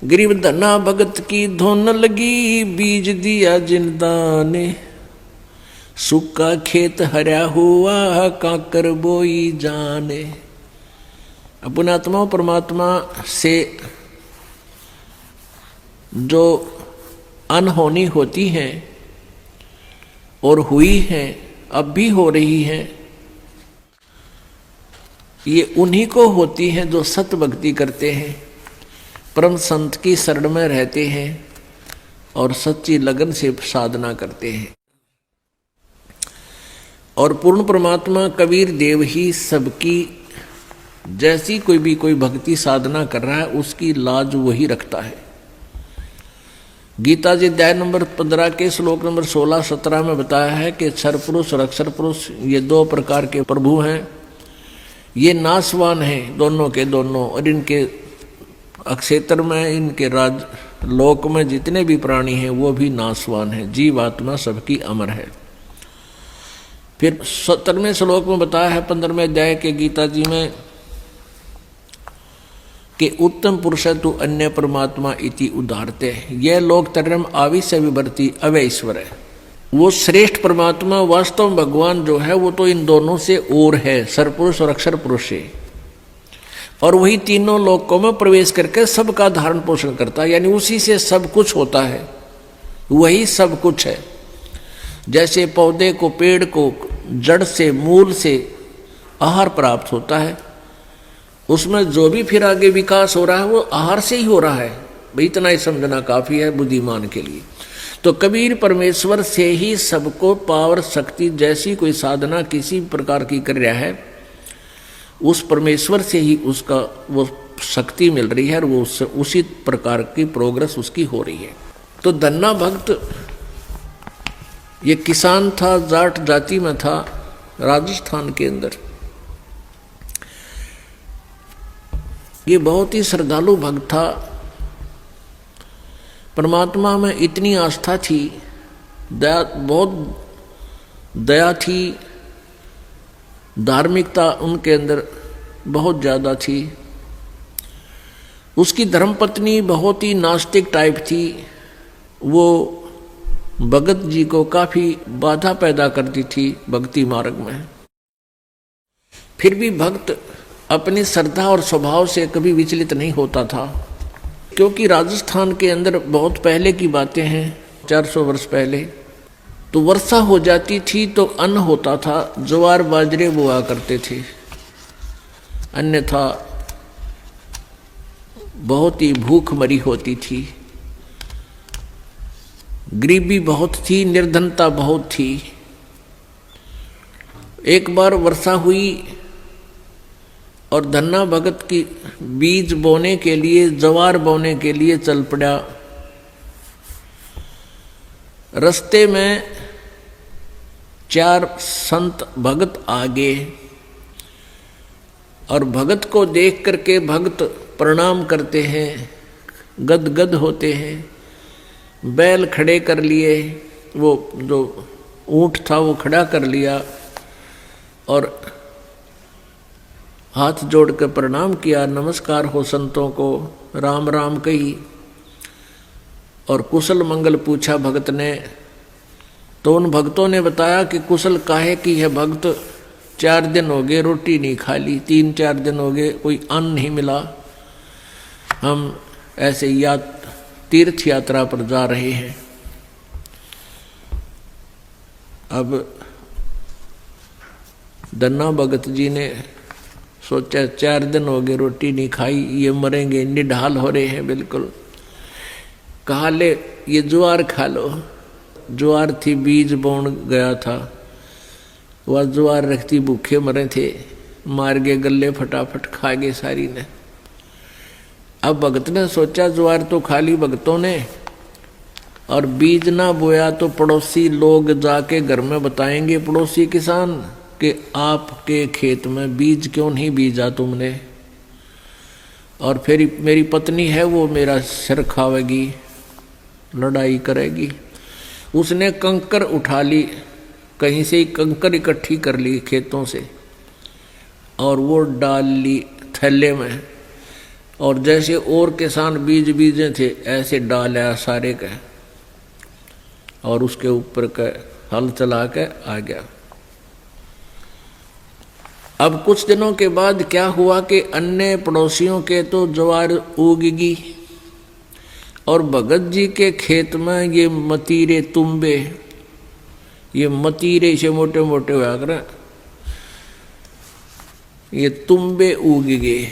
गरीब धना भगत की धुन लगी, बीज दिया जिंदा ने। सूखा खेत हरा हुआ, काकर बोई जाने। अपने आत्मा परमात्मा से जो अनहोनी होती है और हुई है, अब भी हो रही है, ये उन्हीं को होती हैं जो सत भक्ति करते हैं, परम संत की शरण में रहते हैं और सच्ची लगन से साधना करते हैं। और पूर्ण परमात्मा कबीर देव ही सबकी, जैसी कोई भक्ति साधना कर रहा है उसकी लाज वही रखता है। गीता जी अध्याय नंबर 15 के श्लोक नंबर 16-17 में बताया है कि क्षर पुरुष और अक्षर पुरुष ये दो प्रकार के प्रभु हैं। ये नाशवान हैं दोनों के दोनों, और इनके अक्षेत्र में, इनके राज लोक में जितने भी प्राणी हैं वो भी नाशवान हैं। जीव आत्मा सबकी अमर है। फिर 17वें श्लोक में बताया है 15वें अध्याय के गीता जी में कि उत्तम पुरुष तु अन्य परमात्मा इति उदारते। यह लोक तरम आविश्य विभर्ति अवैश्वर है। वो श्रेष्ठ परमात्मा वास्तव में भगवान जो है वो तो इन दोनों से और है, सरपुरुष और अक्षर पुरुष से, और वही तीनों लोकों में प्रवेश करके सबका धारण पोषण करता है, यानी उसी से सब कुछ होता है, वही सब कुछ है। जैसे पौधे को, पेड़ को जड़ से, मूल से आहार प्राप्त होता है, उसमें जो भी फिर आगे विकास हो रहा है वो आहार से ही हो रहा है। भाई इतना ही समझना काफी है बुद्धिमान के लिए। तो कबीर परमेश्वर से ही सबको पावर शक्ति, जैसी कोई साधना किसी प्रकार की कर रहा है उस परमेश्वर से ही उसका वो शक्ति मिल रही है और वो उसी प्रकार की प्रोग्रेस उसकी हो रही है। तो धन्ना भक्त ये किसान था, जाट जाति में था, राजस्थान के अंदर। ये बहुत ही श्रद्धालु भक्त था, परमात्मा में इतनी आस्था थी, दया, बहुत दया थी, धार्मिकता उनके अंदर बहुत ज़्यादा थी। उसकी धर्मपत्नी बहुत ही नास्तिक टाइप थी। वो भगत जी को काफ़ी बाधा पैदा करती थी भक्ति मार्ग में। फिर भी भक्त अपनी श्रद्धा और स्वभाव से कभी विचलित नहीं होता था, क्योंकि राजस्थान के अंदर बहुत पहले की बातें हैं, 400 वर्ष पहले, तो वर्षा हो जाती थी तो अन्न होता था, ज्वार बाजरे बोआ करते थे, अन्यथा बहुत ही भूख मरी होती थी, गरीबी बहुत थी, निर्धनता बहुत थी। एक बार वर्षा हुई और धन्ना भगत की बीज बोने के लिए, ज्वार बोने के लिए चल पड़ा। रास्ते में 4 संत भगत आ गए और भगत को देख करके भगत प्रणाम करते हैं, गदगद होते हैं, बैल खड़े कर लिए, वो जो ऊंट था वो खड़ा कर लिया और हाथ जोड़ कर प्रणाम किया, नमस्कार हो संतों को, राम राम कही और कुशल मंगल पूछा भगत ने। तो उन भक्तों ने बताया कि कुशल काहे की है भगत, 4 दिन हो गए रोटी नहीं खा ली, 3-4 दिन हो गए कोई अन्न नहीं मिला, हम ऐसे तीर्थ यात्रा पर जा रहे हैं। अब धन्ना भगत जी ने सोचा 4 दिन हो गए रोटी नहीं खाई, ये मरेंगे, निढाल हो रहे हैं बिल्कुल। कहा ले ये ज्वार खा लो। ज्वार थी, बीज बोन गया था, वह ज्वार रखती, भूखे मरे थे, मार गए गले, फटाफट खा गए सारी ने। अब भगत ने सोचा ज्वार तो खा ली भगतों ने और बीज ना बोया तो पड़ोसी लोग जाके घर में बताएंगे, पड़ोसी किसान, कि आपके खेत में बीज क्यों नहीं बीजा तुमने, और फिर मेरी पत्नी है वो मेरा सिर खावेगी, लड़ाई करेगी। उसने कंकर उठा ली, कहीं से ही कंकर इकट्ठी कर ली खेतों से और वो डाल ली थैले में और जैसे और किसान बीज बीजे थे ऐसे डाला सारे का और उसके ऊपर का हल चला के आ गया। अब कुछ दिनों के बाद क्या हुआ कि अन्य पड़ोसियों के तो ज्वार उगगी और भगत जी के खेत में ये मतीरे तुम्बे, ये मतीरे से मोटे मोटे हुआ कर ये तुम्बे उग गए,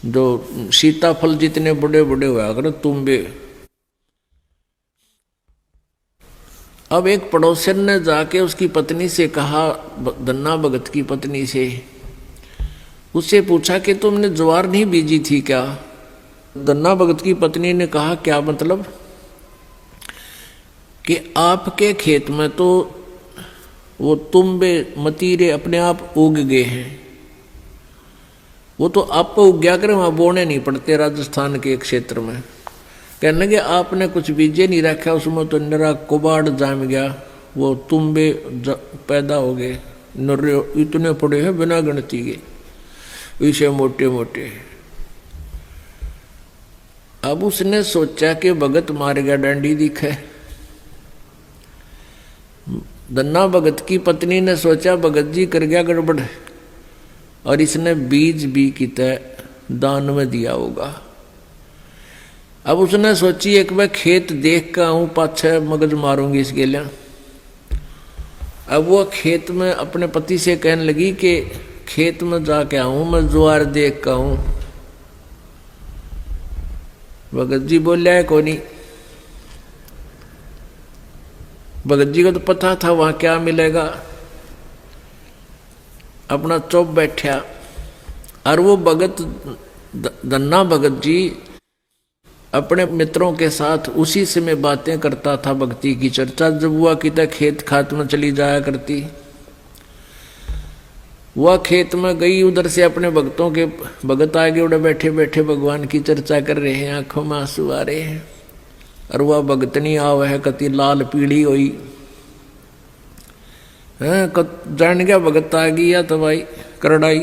जो सीताफल जितने बड़े बड़े हुआ कर तुम्बे। अब एक पड़ोसन ने जाके उसकी पत्नी से कहा, धन्ना भगत की पत्नी से, उससे पूछा कि तुमने ज्वार नहीं बीजी थी क्या? धन्ना भगत की पत्नी ने कहा, क्या मतलब? कि आपके खेत में तो वो तुम्बे मतीरे अपने आप उग गए हैं, वो तो आप उग गया करे, वहां बोने नहीं पड़ते राजस्थान के क्षेत्र में। कहने लगे आपने कुछ बीजे नहीं रखा, उसमें तो निरा कुबाड़ जाम गया, वो तुम्बे पैदा हो गए, नर्रे इतने पड़े हैं बिना गिनती के, इसे मोटे मोटे। अब उसने सोचा कि भगत मार गया डंडी दिखे। धन्ना भगत की पत्नी ने सोचा भगत जी कर गया गड़बड़ और इसने बीज भी किता दान में दिया होगा। अब उसने सोची एक बार खेत देख कर आऊं, पाछे मगज मारूंगी इसके लिए। अब वो खेत में अपने पति से कहने लगी कि खेत में जाके आऊं, मैं ज्वार देख कर आऊं। भगत जी बोलिया है कोनी। भगत जी को तो पता था वहां क्या मिलेगा, अपना चुप बैठा। और वो भगत धन्ना भगत जी अपने मित्रों के साथ उसी समय बातें करता था, भक्ति की चर्चा जब हुआ कि तक खेत खात में चली जाया करती। वह खेत में गई, उधर से अपने भक्तों के भगत आगे उड़े बैठे बैठे भगवान की चर्चा कर रहे हैं, आंखों में आंसू आ रहे हैं। और वह भगतनी आव है कति लाल पीड़ी हुई है, जान गया भगत आ गई या तो भाई करड़ाई।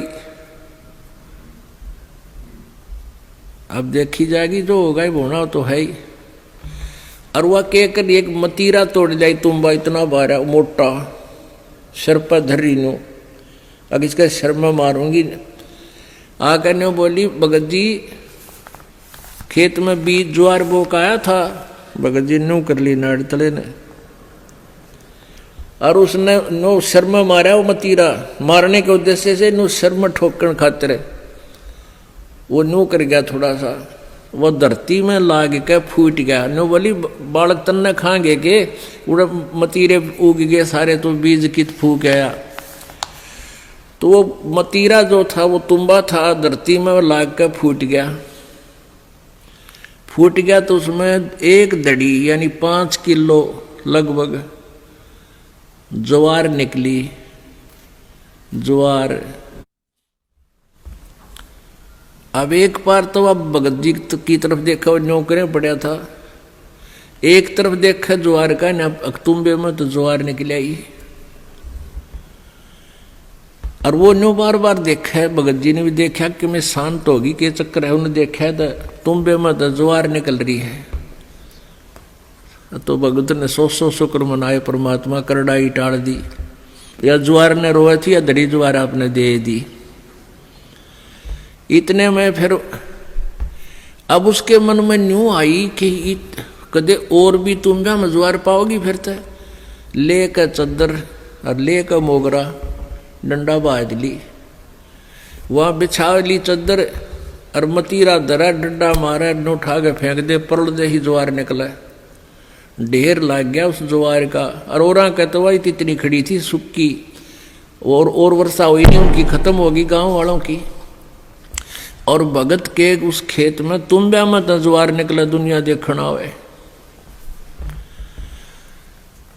अब देखी जाएगी, जो होगा ही होना तो है ही। और वह कहकर एक मतीरा तोड़ जाई, तुम्बा इतना बारा मोटा सर पर धरी नो, अब इसका सर में मारूंगी। आकर ने बोली भगत जी खेत में बीज ज्वार बो का आया था। भगत जी न्यू कर ली नाड़ तले ने, और उसने नो सर में मारा। वो मतीरा मारने के उद्देश्य से नो सर में ठोकन खातिर वो न्यू कर गया थोड़ा सा, वो धरती में लाग के फूट गया। नो बोली बालक तन्ने खाएंगे के उड़े मतीरे उग गए सारे, तो बीज कित फूक आया। तो वो मतीरा जो था वो तुम्बा था, धरती में लाग के फूट गया। फूट गया तो उसमें एक दड़ी यानी 5 किलो लगभग ज्वार निकली। ज्वार अब एक बार तो अब भगत जी की तरफ देखा, वो नौकरे पड़ा था, एक तरफ देखा ज्वार का ना, तुम्बे में तो ज्वार निकल आई। और वो न्यू बार बार देखा है, भगत जी ने भी देखा कि मैं शांत होगी के चक्कर है, उन्हें देखा तो तुम्बे में तो ज्वार निकल रही है। तो भगत ने 100 शुक्र मनाए, परमात्मा करड़ाई टाल दी, या ज्वार ने रोए थी या धड़ी ज्वार आपने दे दी। इतने में फिर अब उसके मन में न्यू आई कि कदे और भी तुम भी ज्वार पाओगी। फिर तो लेकर चद्दर और लेकर मोगरा डंडा बाज ली, वहां बिछा ली चद्दर और मतीरा धरा, डंडा मारा, नो उठा के फेंक दे, परल दे ही ज्वार निकला। ढेर लग गया उस ज्वार का। और औरा कहते हुआ इतनी खड़ी थी सुक्की, और वर्षा हुई नहीं, उनकी खत्म होगी गांव वालों की। और भगत के उस खेत में तुम्बे में तो ज्वार निकला, दुनिया देखना हुए।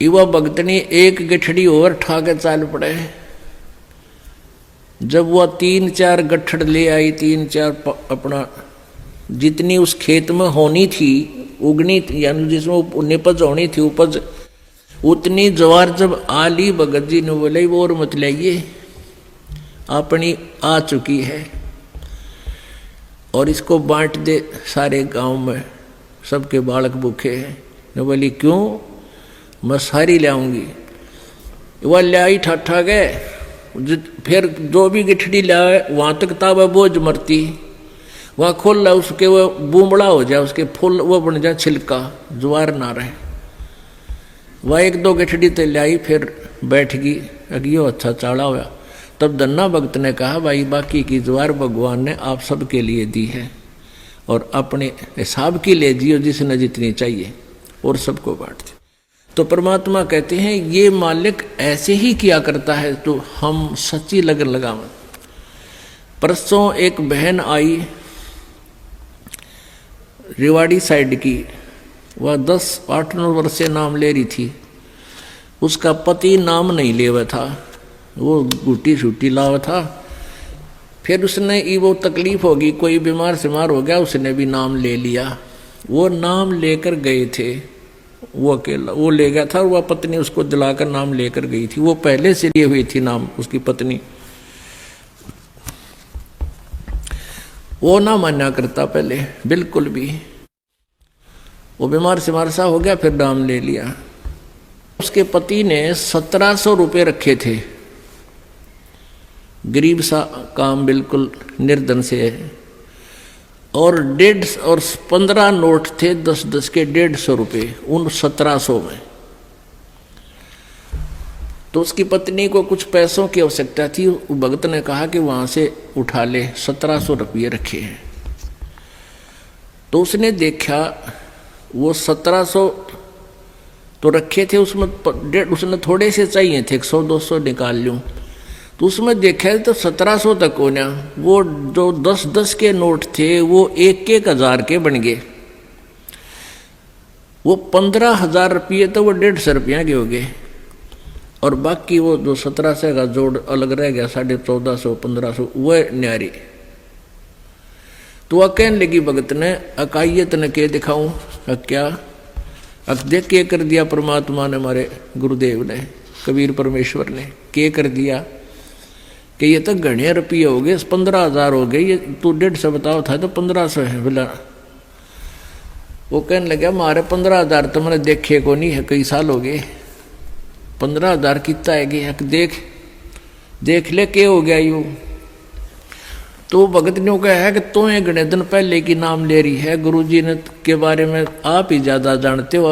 युवा भगतनी एक गठड़ी और ठा के चाल पड़े। जब वह 3-4 गठड़ ले आई, 3-4 अपना जितनी उस खेत में होनी थी उगनी थी, यानी जिसमें निपज होनी थी उपज, उतनी ज्वार जब आ ली, भगत जी ने बोले वो और मत लाइए, अपनी आ चुकी है। और इसको बांट दे सारे गांव में, सबके बालक भूखे हैं। ने बोली क्यों, मैं सारी ले आऊँगी। वह ले आई ठाठा गए, फिर जो भी गिठड़ी लाए वहाँ तक ताबा बोझ मरती, वहाँ खोल ला उसके वो बूमड़ा हो जाए, उसके फूल वो बन जाए छिलका, ज्वार ना रहे। वह एक दो गिठड़ी तो लाई, फिर बैठ गई, अगियो अच्छा चाड़ा हुआ। तब धन्ना भक्त ने कहा भाई बाकी की ज्वार भगवान ने आप सबके लिए दी है और अपने हिसाब की ले जियो जिसने जितनी चाहिए और सबको बांट दे। तो परमात्मा कहते हैं ये मालिक ऐसे ही किया करता है तो हम सच्ची लगन लगावन। परसों एक बहन आई रेवाड़ी साइड की, वह 10-8-9 वर्ष से नाम ले रही थी। उसका पति नाम नहीं ले हुआ था, वो गुटी छुट्टी लावा था। फिर उसने वो तकलीफ होगी, कोई बीमार सिमार हो गया, उसने भी नाम ले लिया। वो नाम लेकर गए थे, वो अकेला वो ले गया था और वह पत्नी उसको दिलाकर नाम लेकर गई थी। वो पहले से लिए हुई थी नाम उसकी पत्नी। वो ना मान्या करता पहले बिल्कुल भी। वो बीमार सिमार सा हो गया, फिर नाम ले लिया। उसके पति ने 1700 रुपये रखे थे, गरीब सा काम, बिल्कुल निर्धन से है। और 15 नोट थे 10-10 के 150 रुपये उन 1700 में। तो उसकी पत्नी को कुछ पैसों की आवश्यकता थी। भगत ने कहा कि वहां से उठा ले, 1700 रुपये रखे हैं। तो उसने देखा वो 1700 तो रखे थे, उसमें उसने थोड़े से चाहिए थे, 100-200 निकाल लूँ। तो उसमें देखा तो 1700 तक होना। वो जो 10-10 के नोट थे वो 1-1 हजार के बन गए। वो 15,000 रुपये तो वो 150 रुपया के हो गए और बाकी वो जो 1700 का जोड़ अलग रह गया, 1450-1500 वह न्यारी। तो वह कहने लगी भगत ने, अकाइयत ने के दिखाऊं, क्या देख के कर दिया परमात्मा ने, हमारे गुरुदेव ने, कबीर परमेश्वर ने के कर दिया कि ये तो घने रुपये हो गए, 15,000 हो गए, ये तू 150 बताओ था तो 1500 है बोला। वो कहने लगा हमारे 15,000 तो मैंने देखे को नहीं है, कई साल हो गए, 15,000 कितना है कि देख ले के हो गया यूँ। तो भगत ने कहा है कि तो ये घने दिन पहले की नाम ले रही है, गुरुजी ने के बारे में आप ही ज़्यादा जानते हो,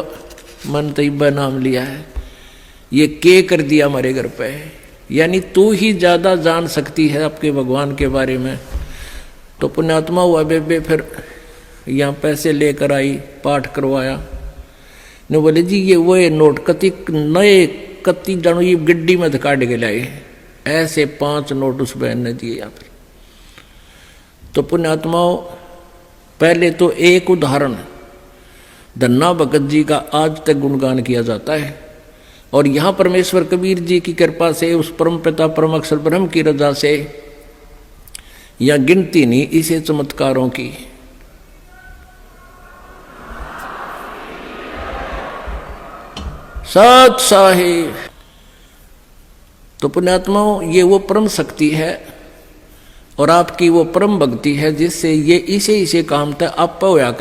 मन तैयबा नाम लिया है, ये के कर दिया हमारे घर पे, यानी तू ही ज़्यादा जान सकती है आपके भगवान के बारे में। तो पुण्यात्मा हुआ बेबे फिर यहाँ पैसे लेकर आई, पाठ करवाया। ने बोले जी ये वो नोट कति नए कति जानो ये गड्डी में काट के लाए, ऐसे 5 नोट उस बहन ने दिए यहाँ पर। तो पुण्यात्माओं पहले तो एक उदाहरण धन्ना भगत जी का आज तक गुणगान किया जाता है और यहाँ परमेश्वर कबीर जी की कृपा से, उस परम पिता परम अक्षर ब्रह्म की रजा से, या गिनती नहीं इसे चमत्कारों की। सत साहिब। तो पुण्यात्माओं ये वो परम शक्ति है और आपकी वो परम भक्ति है जिससे ये इसे काम तक आप होया कर